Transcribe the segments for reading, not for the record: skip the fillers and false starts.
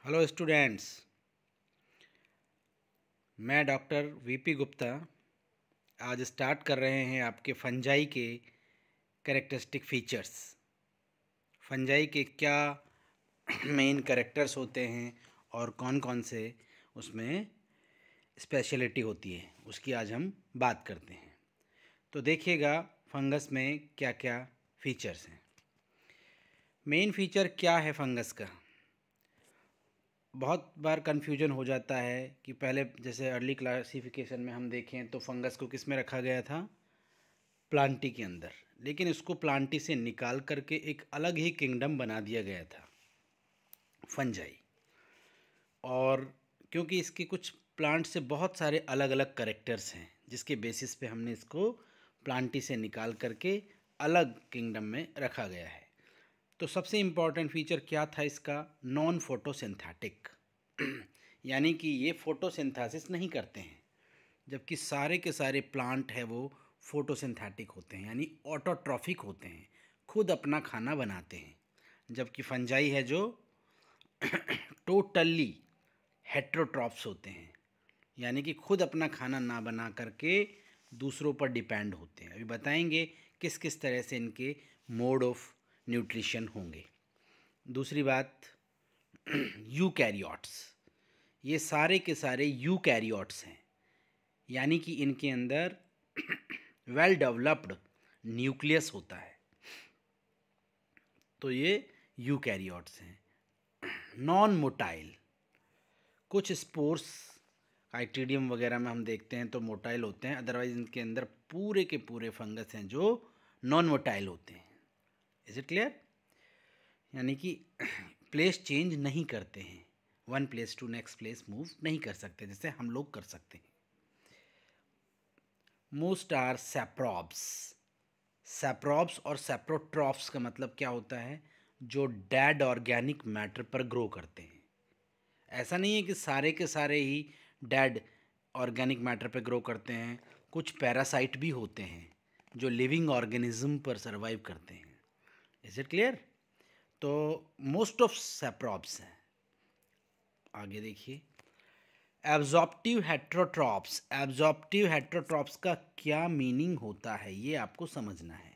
Hello students. मैं doctor VP Gupta आज start कर रहे हैं आपके फंजाई के कैरेक्टरिस्टिक फीचर्स। फंजाई के क्या मेन कैरेक्टर्स होते हैं और कौन कौन से उसमें स्पेशलिटी होती है, उसकी आज हम बात करते हैं। तो देखिएगा फंगस में क्या क्या फीचर्स हैं। मेन फीचर क्या है फंगस का? बहुत बार कन्फ्यूजन हो जाता है कि पहले जैसे अर्ली क्लासिफिकेशन में हम देखें तो फंगस को किस में रखा गया था, प्लांटी के अंदर। लेकिन इसको प्लांटी से निकाल करके एक अलग ही किंगडम बना दिया गया था, फंजाई। और क्योंकि इसके कुछ प्लांट से बहुत सारे अलग अलग करेक्टर्स हैं, जिसके बेसिस पे हमने इसको प्लांटी से निकाल करके अलग किंगडम में रखा गया है। तो सबसे इम्पॉर्टेंट फीचर क्या था इसका? नॉन फोटोसिंथेटिक यानी कि ये फोटोसिंथेसिस नहीं करते हैं, जबकि सारे के सारे प्लांट है वो फोटोसिंथेटिक होते हैं, यानी ऑटोट्रॉफिक होते हैं, खुद अपना खाना बनाते हैं। जबकि फंजाई है जो टोटली हेट्रोट्रॉफ्स होते हैं, यानी कि खुद अपना खाना ना बना करके दूसरों पर डिपेंड होते हैं। अभी बताएंगे किस किस तरह से इनके मोड ऑफ न्यूट्रिशन होंगे। दूसरी बात, यूकैरियोट्स, ये सारे के सारे यूकैरियोट्स हैं, यानी कि इनके अंदर वेल डेवलप्ड न्यूक्लियस होता है। तो ये यूकैरियोट्स हैं। नॉन मोटाइल, कुछ स्पोर्स आइट्रीडियम वगैरह में हम देखते हैं तो मोटाइल होते हैं, अदरवाइज इनके अंदर पूरे के पूरे फंगस हैं जो नॉन मोटाइल होते हैं। Is it clear? यानी कि प्लेस चेंज नहीं करते हैं, one place to next place move नहीं कर सकते जैसे हम लोग कर सकते हैं। Most are सैप्रोब्स। सैप्रोब्स और सैप्रोट्रॉफ्स का मतलब क्या होता है? जो डेड ऑर्गेनिक मैटर पर ग्रो करते हैं। ऐसा नहीं है कि सारे के सारे ही डेड ऑर्गेनिक मैटर पर ग्रो करते हैं, कुछ पैरासाइट भी होते हैं जो लिविंग ऑर्गेनिज्म पर सर्वाइव करते हैं। Is it clear? तो मोस्ट ऑफ सैप्रोब्स हैं। आगे देखिए, एब्जॉर्प्टिव हेट्रोट्रॉप्स। एब्जॉर्प्टिव हेट्रोट्रॉप्स का क्या मीनिंग होता है ये आपको समझना है।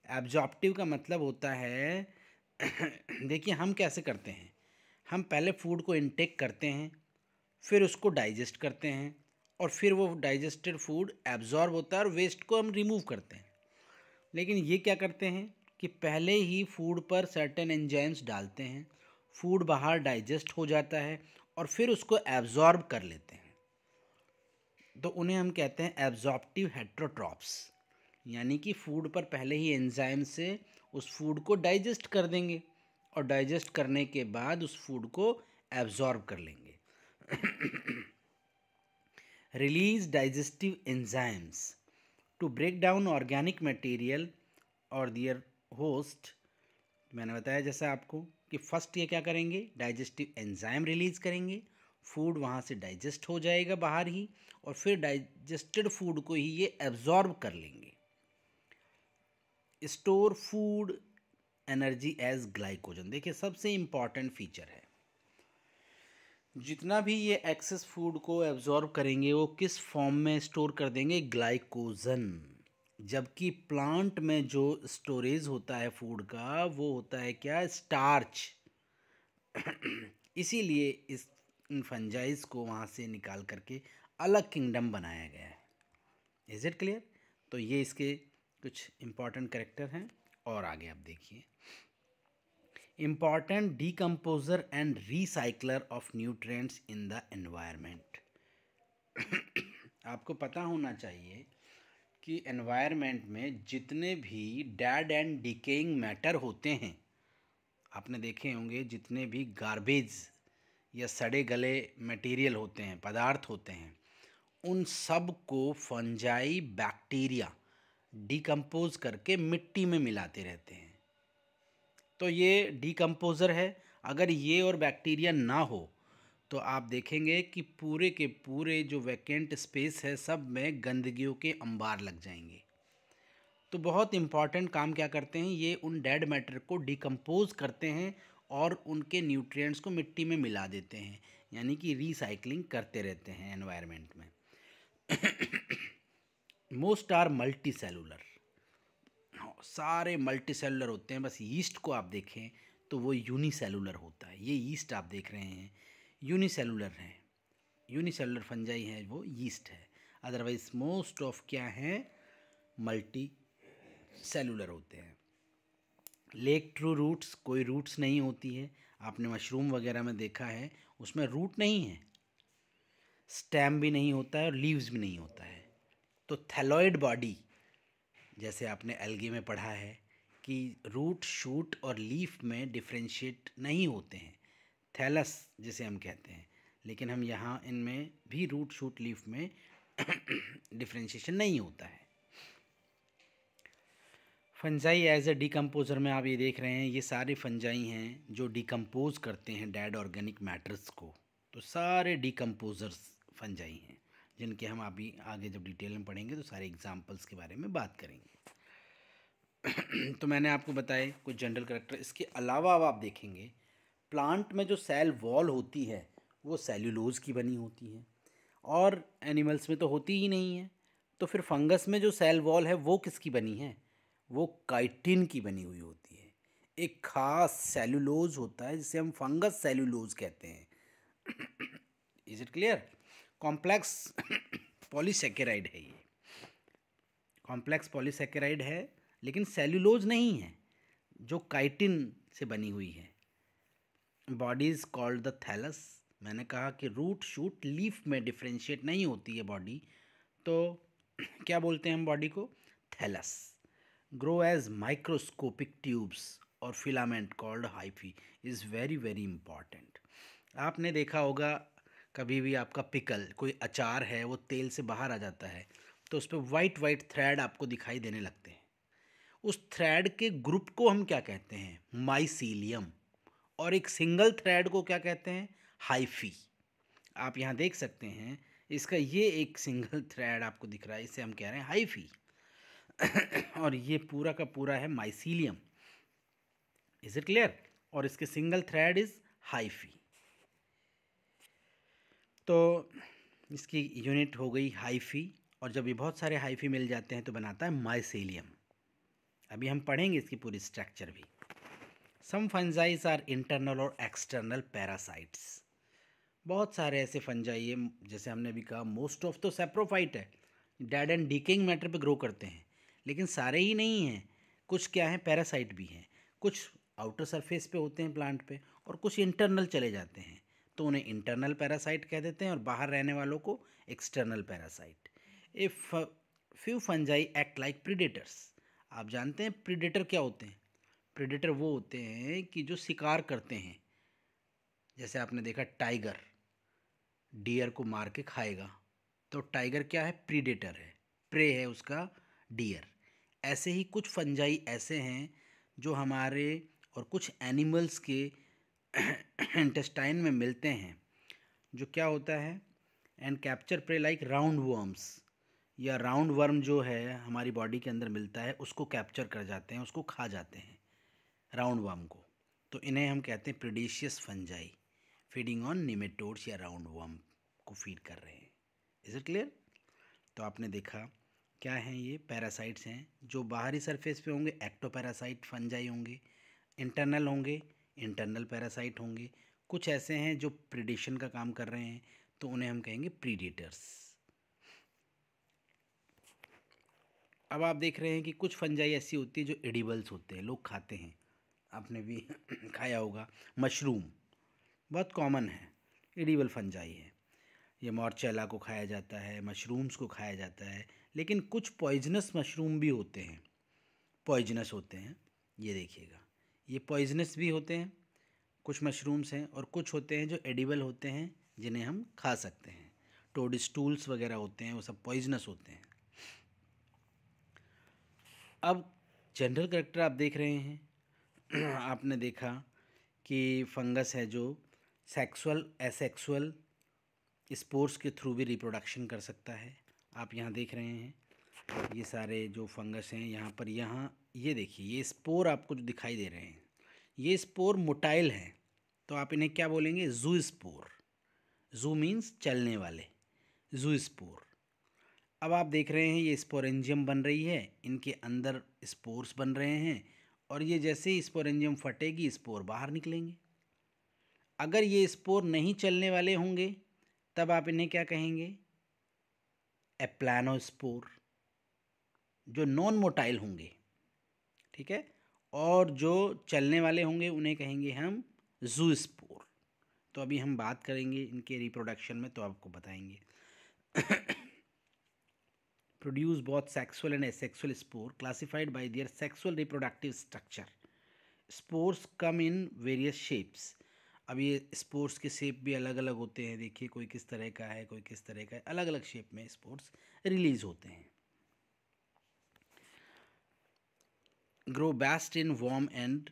एब्जॉर्प्टिव का मतलब होता है देखिए हम कैसे करते हैं, हम पहले फूड को इनटेक करते हैं, फिर उसको डाइजेस्ट करते हैं, और फिर वो डाइजेस्टेड फूड एब्जॉर्ब होता है और वेस्ट को हम रिमूव करते हैं। लेकिन ये क्या करते हैं कि पहले ही फूड पर सर्टेन एंजाइम्स डालते हैं, फूड बाहर डाइजेस्ट हो जाता है और फिर उसको एब्जॉर्ब कर लेते हैं। तो उन्हें हम कहते हैं एब्जॉर्प्टिव हेट्रोट्रॉप्स, यानी कि फूड पर पहले ही एंजाइम से उस फूड को डाइजेस्ट कर देंगे और डाइजेस्ट करने के बाद उस फूड को एब्जॉर्ब कर लेंगे। Release digestive enzymes to break down organic material और दियर होस्ट। मैंने बताया जैसा आपको कि फर्स्ट ये क्या करेंगे, डाइजेस्टिव एंजाइम रिलीज करेंगे, फूड वहाँ से डाइजेस्ट हो जाएगा बाहर ही, और फिर डाइजेस्टेड फूड को ही ये एब्जॉर्ब कर लेंगे। Store food energy as glycogen. देखिए सबसे इंपॉर्टेंट फीचर है, जितना भी ये एक्सेस फूड को एब्जॉर्ब करेंगे वो किस फॉर्म में स्टोर कर देंगे? ग्लाइकोजन। जबकि प्लांट में जो स्टोरेज होता है फूड का वो होता है क्या? स्टार्च। इसीलिए इस इन फंजाइज को वहाँ से निकाल करके अलग किंगडम बनाया गया है। Is it clear? तो ये इसके कुछ इम्पॉर्टेंट कैरेक्टर हैं। और आगे आप देखिए, important decomposer and recycler of nutrients in the environment. आपको पता होना चाहिए कि एनवायरनमेंट में जितने भी डेड एंड डिकेइंग मैटर होते हैं, आपने देखे होंगे जितने भी गार्बेज या सड़े गले मटेरियल होते हैं, पदार्थ होते हैं, उन सब को फंजाई बैक्टीरिया डिकम्पोज करके मिट्टी में मिलाते रहते हैं। तो ये डिकम्पोज़र है। अगर ये और बैक्टीरिया ना हो तो आप देखेंगे कि पूरे के पूरे जो वैकेंट स्पेस है सब में गंदगियों के अंबार लग जाएंगे। तो बहुत इम्पॉर्टेंट काम क्या करते हैं ये, उन डेड मैटर को डिकम्पोज करते हैं और उनके न्यूट्रिएंट्स को मिट्टी में मिला देते हैं, यानी कि रिसाइकलिंग करते रहते हैं एनवायरनमेंट में। मोस्ट आर मल्टी सेलुलर, सारे मल्टी सेलुलर होते हैं। बस यीस्ट को आप देखें तो वो यूनिसेलुलर होता है। ये यीस्ट आप देख रहे हैं यूनिसेलुलर है, यूनिसेलुलर फंजाई है, वो यीस्ट है। अदरवाइज मोस्ट ऑफ क्या है, मल्टी सेलुलर होते हैं। लेक ट्रू रूट्स, कोई रूट्स नहीं होती है। आपने मशरूम वगैरह में देखा है, उसमें रूट नहीं है, स्टेम भी नहीं होता है और लीव्स भी नहीं होता है। तो थैलॉइड बॉडी, जैसे आपने एल्गे में पढ़ा है कि रूट, शूट और लीफ में डिफ्रेंशिएट नहीं होते हैं, थैलस जिसे हम कहते हैं, लेकिन हम यहाँ इनमें भी रूट, शूट, लीफ में डिफ्रेंशिएशन नहीं होता है। फंजाई एज ए डिकम्पोज़र में आप ये देख रहे हैं, ये सारे फंजाई हैं जो डिकम्पोज करते हैं डेड ऑर्गेनिक मैटर्स को। तो सारे डिकम्पोजर्स फंजाई हैं, जिनके हम अभी आगे जब डिटेल में पढ़ेंगे तो सारे एग्जांपल्स के बारे में बात करेंगे। तो मैंने आपको बताए कुछ जनरल कैरेक्टर। इसके अलावा अब आप देखेंगे प्लांट में जो सेल वॉल होती है वो सेल्यूलोज की बनी होती है, और एनिमल्स में तो होती ही नहीं है। तो फिर फंगस में जो सेल वॉल है वो किसकी बनी है, वो काइटिन की बनी हुई होती है। एक खास सेल्यूलोज होता है जिसे हम फंगस सेल्यूलोज कहते हैं। Is it clear? Complex polysaccharide है ये, कॉम्प्लेक्स पॉलीसेकेराइड है, लेकिन सेल्यूलोज नहीं है, जो काइटिन से बनी हुई है। Body is called the thallus. मैंने कहा कि रूट, शूट, लीफ में डिफ्रेंशिएट नहीं होती है बॉडी, तो क्या बोलते हैं हम बॉडी को, thallus. Grow as microscopic tubes और filament called hyphae is very very important. आपने देखा होगा कभी भी आपका पिकल, कोई अचार है, वो तेल से बाहर आ जाता है तो उस पर वाइट वाइट थ्रेड आपको दिखाई देने लगते हैं। उस थ्रेड के ग्रुप को हम क्या कहते हैं, माइसीलियम। और एक सिंगल थ्रेड को क्या कहते हैं, हाइफी। आप यहाँ देख सकते हैं, इसका ये एक सिंगल थ्रेड आपको दिख रहा है, इसे हम कह रहे हैं हाइफी। और ये पूरा का पूरा है माइसीलियम। Is it clear? और इसके सिंगल थ्रेड इज हाइफी। तो इसकी यूनिट हो गई हाइफी, और जब ये बहुत सारे हाइफी मिल जाते हैं तो बनाता है माइसीलियम। अभी हम पढ़ेंगे इसकी पूरी स्ट्रक्चर भी। सम फंजाइज आर इंटरनल और एक्सटर्नल पैरासाइट्स। बहुत सारे ऐसे फंजाई है, जैसे हमने अभी कहा मोस्ट ऑफ तो सेप्रोफाइट है, डेड एंड डीकेइंग मैटर पे ग्रो करते हैं, लेकिन सारे ही नहीं हैं। कुछ क्या है, पैरासाइट भी हैं। कुछ आउटर सरफेस पे होते हैं प्लांट पे, और कुछ इंटरनल चले जाते हैं, तो उन्हें इंटरनल पैरासाइट कह देते हैं, और बाहर रहने वालों को external parasite. If few fungi act like predators. आप जानते हैं प्रीडेटर क्या होते हैं? प्रीडेटर वो होते हैं कि जो शिकार करते हैं। जैसे आपने देखा टाइगर डियर को मार के खाएगा, तो टाइगर क्या है, प्रीडेटर है, प्रे है उसका डियर। ऐसे ही कुछ फंजाई ऐसे हैं जो हमारे और कुछ एनिमल्स के इंटेस्टाइन में मिलते हैं, जो क्या होता है, and capture prey like round worms, या राउंड वर्म जो है हमारी बॉडी के अंदर मिलता है, उसको कैप्चर कर जाते हैं, उसको खा जाते हैं, राउंड वर्म को। तो इन्हें हम कहते हैं प्रीडेशियस फंजाई, फीडिंग ऑन निमेटोड्स या राउंड वर्म को फीड कर रहे हैं। Is it clear? तो आपने देखा क्या हैं, ये पैरासाइट्स हैं जो बाहरी सरफेस पे होंगे, एक्टोपैरासाइट फंजाई होंगे। इंटरनल होंगे, इंटरनल पैरासाइट होंगे। कुछ ऐसे हैं जो प्रीडेशन का काम कर रहे हैं, तो उन्हें हम कहेंगे प्रीडेटर्स। अब आप देख रहे हैं कि कुछ फंजाई ऐसी होती है जो एडिबल्स होते हैं, लोग खाते हैं। आपने भी खाया होगा, मशरूम बहुत कॉमन है, एडिबल फंजाई है। ये मॉर्चेला को खाया जाता है, मशरूम्स को खाया जाता है, लेकिन कुछ पॉइजनस मशरूम भी होते हैं, पॉइजनस होते हैं। ये देखिएगा, ये पॉइजनस भी होते हैं, कुछ मशरूम्स हैं, और कुछ होते हैं जो एडिबल होते हैं, जिन्हें हम खा सकते हैं। टोडस्टूल्स वगैरह होते हैं, वो सब पॉइजनस होते हैं। अब जनरल कैरेक्टर आप देख रहे हैं आपने देखा कि फंगस है जो सेक्सुअल, एसेक्सुअल स्पोर्स के थ्रू भी रिप्रोडक्शन कर सकता है। आप यहाँ देख रहे हैं ये सारे जो फंगस हैं, यहाँ पर, यहाँ ये देखिए, ये स्पोर आपको जो दिखाई दे रहे हैं, ये स्पोर मोटाइल हैं, तो आप इन्हें क्या बोलेंगे? जू स्पोर। जू मीन्स चलने वाले, जू स्पोर। अब आप देख रहे हैं ये स्पोरेंजियम बन रही है, इनके अंदर स्पोर्स बन रहे हैं, और ये जैसे ही स्पोरेंजियम फटेगी स्पोर बाहर निकलेंगे। अगर ये स्पोर नहीं चलने वाले होंगे तब आप इन्हें क्या कहेंगे? एप्लानोस्पोर, जो नॉन मोटाइल होंगे, ठीक है। और जो चलने वाले होंगे उन्हें कहेंगे हम जूस्पोर। तो अभी हम बात करेंगे इनके रिप्रोडक्शन में, तो आपको बताएंगे। Produce both sexual and asexual spore classified bye their sexual reproductive structure. Spores come in various shapes. अब ये स्पोर्स के शेप भी अलग अलग होते हैं, देखिए कोई किस तरह का है, कोई किस तरह का है, अलग अलग शेप में स्पोर्स रिलीज होते हैं। Grow best in warm and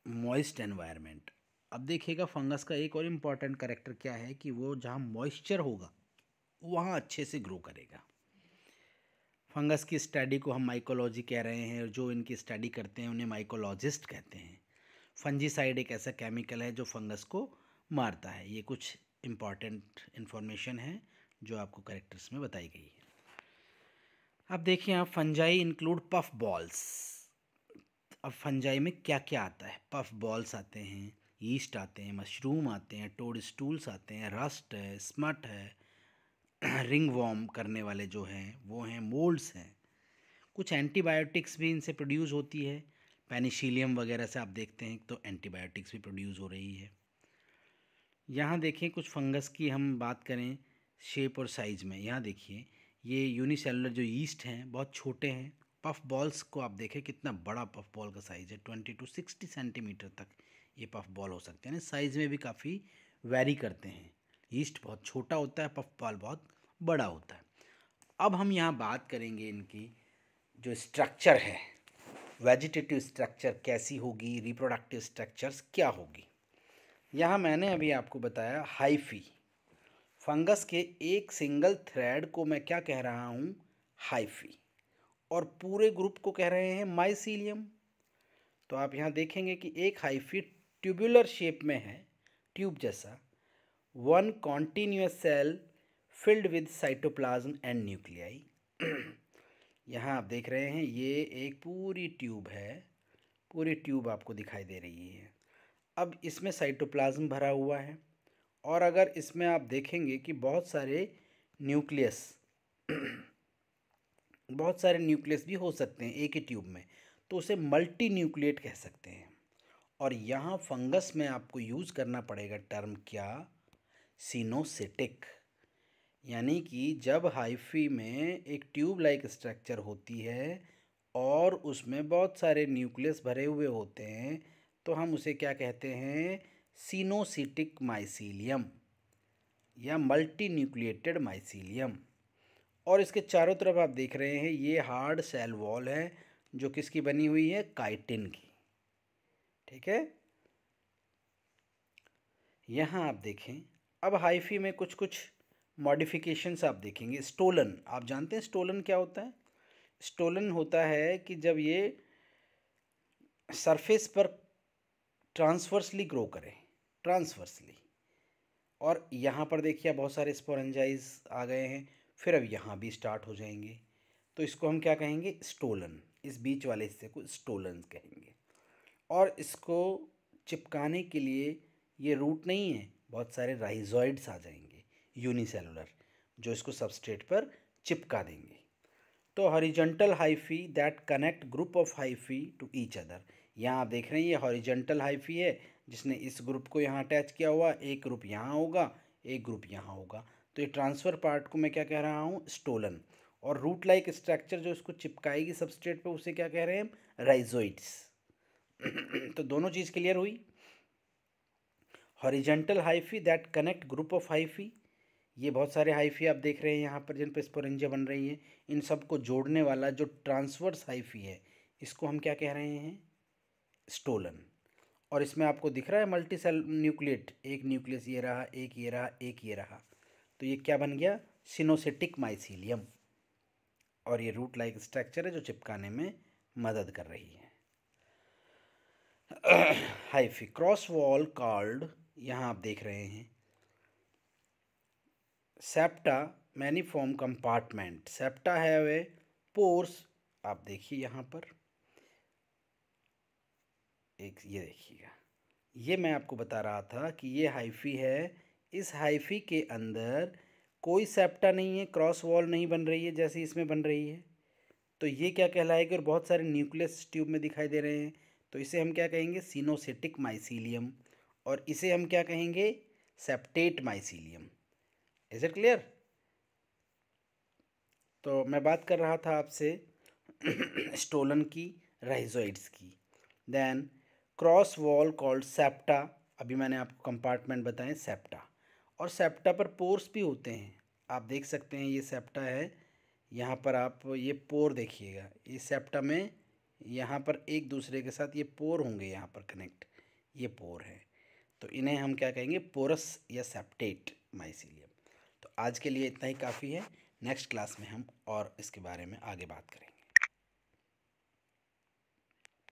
moist environment. अब देखिएगा फंगस का एक और इम्पॉर्टेंट कैरेक्टर क्या है कि वो जहाँ मॉइस्चर होगा वहाँ अच्छे से ग्रो करेगा। फंगस की स्टडी को हम माइकोलॉजी कह रहे हैं, और जो इनकी स्टडी करते हैं उन्हें माइकोलॉजिस्ट कहते हैं। फंजीसाइड एक ऐसा केमिकल है जो फंगस को मारता है। ये कुछ इम्पॉर्टेंट इन्फॉर्मेशन है जो आपको कैरेक्टर्स में बताई गई है। अब देखिए आप, फंजाई इंक्लूड पफ बॉल्स। अब फंजाई में क्या क्या आता है? पफ बॉल्स आते हैं, यीस्ट आते हैं, मशरूम आते हैं, टोड स्टूल्स आते हैं, रस्ट है, स्मट है, रिंग वॉर्म करने वाले जो हैं वो हैं, मोल्ड्स हैं। कुछ एंटीबायोटिक्स भी इनसे प्रोड्यूस होती है, पेनिसिलियम वगैरह से आप देखते हैं तो एंटीबायोटिक्स भी प्रोड्यूस हो रही है। यहाँ देखिए कुछ फंगस की हम बात करें शेप और साइज़ में, यहाँ देखिए ये यूनिसेलुलर जो यीस्ट हैं बहुत छोटे हैं। पफ बॉल्स को आप देखें कितना बड़ा पफ बॉल का साइज़ है, 20 to 60 सेंटीमीटर तक ये पफ बॉल हो सकते हैं। ना साइज़ में भी काफ़ी वैरी करते हैं। यीस्ट बहुत छोटा होता है, पफ बॉल बहुत बड़ा होता है। अब हम यहाँ बात करेंगे इनकी जो स्ट्रक्चर है, वेजिटेटिव स्ट्रक्चर कैसी होगी, रिप्रोडक्टिव स्ट्रक्चर्स क्या होगी। यहाँ मैंने अभी आपको बताया हाइफी। फंगस के एक सिंगल थ्रेड को मैं क्या कह रहा हूँ? हाइफी। और पूरे ग्रुप को कह रहे हैं माइसीलियम। तो आप यहाँ देखेंगे कि एक हाइफी ट्यूबुलर शेप में है, ट्यूब जैसा, one continuous cell filled with cytoplasm and nuclei. यहाँ आप देख रहे हैं ये एक पूरी ट्यूब है, पूरी ट्यूब आपको दिखाई दे रही है। अब इसमें साइटोप्लाज्म भरा हुआ है, और अगर इसमें आप देखेंगे कि बहुत सारे न्यूक्लियस बहुत सारे न्यूक्लियस भी हो सकते हैं एक ही ट्यूब में, तो उसे मल्टी न्यूक्लिएट कह सकते हैं। और यहाँ फंगस में आपको यूज़ करना पड़ेगा टर्म क्या? सिनोसिटिक। यानी कि जब हाइफी में एक ट्यूब लाइक स्ट्रक्चर होती है और उसमें बहुत सारे न्यूक्लियस भरे हुए होते हैं, तो हम उसे क्या कहते हैं? सिनोसिटिक माइसीलियम या मल्टी न्यूक्लिएटेड माइसीलियम। और इसके चारों तरफ आप देख रहे हैं ये हार्ड सेल वॉल है जो किसकी बनी हुई है? काइटिन की। ठीक है, यहाँ आप देखें अब हाइफी में कुछ कुछ मॉडिफिकेशंस आप देखेंगे। स्टोलन, आप जानते हैं स्टोलन क्या होता है? स्टोलन होता है कि जब ये सरफेस पर ट्रांसवर्सली ग्रो करें, ट्रांसवर्सली, और यहाँ पर देखिए बहुत सारे स्पोरेंजाइज आ गए हैं, फिर अब यहाँ भी स्टार्ट हो जाएंगे, तो इसको हम क्या कहेंगे? स्टोलन। इस बीच वाले हिस्से को स्टोलन कहेंगे। और इसको चिपकाने के लिए ये रूट नहीं है, बहुत सारे राइजॉइड्स आ जाएंगे यूनिसेलुलर, जो इसको सबस्ट्रेट पर चिपका देंगे। तो horizontal hyphae that connect group of hyphae to each other. यहाँ आप देख रहे हैं ये हॉरिजॉन्टल हाइफी है जिसने इस ग्रुप को यहाँ अटैच किया हुआ, एक ग्रुप यहाँ होगा, एक ग्रुप यहाँ होगा। तो ये ट्रांसफ़र पार्ट को मैं क्या कह रहा हूँ? स्टोलन। और रूट लाइक स्ट्रक्चर जो इसको चिपकाएगी सबस्ट्रेट पे, उसे क्या कह रहे हैं? राइजोइड्स। तो दोनों चीज़ क्लियर हुई। Horizontal hyphae that connect group of hyphae, ये बहुत सारे हाइफी आप देख रहे हैं यहाँ पर जिन पर स्पोरेंजिया बन रही है, इन सबको जोड़ने वाला जो ट्रांसवर्स हाइफी है इसको हम क्या कह रहे हैं? स्टोलन। और इसमें आपको दिख रहा है मल्टी सेल न्यूक्लिएट, एक न्यूक्लियस ये रहा, एक ये रहा, एक ये रहा, तो ये क्या बन गया? सिनोसिटिक माइसीलियम। और ये रूट लाइक स्ट्रक्चर है जो चिपकाने में मदद कर रही है। हाइफी क्रॉस वॉल कॉल्ड, यहाँ आप देख रहे हैं सेप्टा मैनीफॉर्म कंपार्टमेंट। सेप्टा है वे पोर्स, आप देखिए यहाँ पर एक ये देखिएगा, ये मैं आपको बता रहा था कि ये हाइफी है। इस हाइफी के अंदर कोई सेप्टा नहीं है, क्रॉस वॉल नहीं बन रही है जैसे इसमें बन रही है। तो ये क्या कहलाएगा, और बहुत सारे न्यूक्लियस ट्यूब में दिखाई दे रहे हैं, तो इसे हम क्या कहेंगे, सिनोसिटिक माइसीलियम। और इसे हम क्या कहेंगे, septate mycelium. Is it clear? तो मैं बात कर रहा था आपसे स्टोलन की, राइजोइड्स की। Then cross wall called septa, अभी मैंने आपको कंपार्टमेंट बताए सेप्टा। और सेप्टा पर पोर्स भी होते हैं, आप देख सकते हैं ये सेप्टा है, यहाँ पर आप ये पोर देखिएगा, ये सेप्टा में यहाँ पर एक दूसरे के साथ ये पोर होंगे यहाँ पर कनेक्ट, ये पोर है। तो इन्हें हम क्या कहेंगे, पोरस या सेप्टेट माइसीलियम। तो आज के लिए इतना ही काफ़ी है, नेक्स्ट क्लास में हम और इसके बारे में आगे बात करेंगे।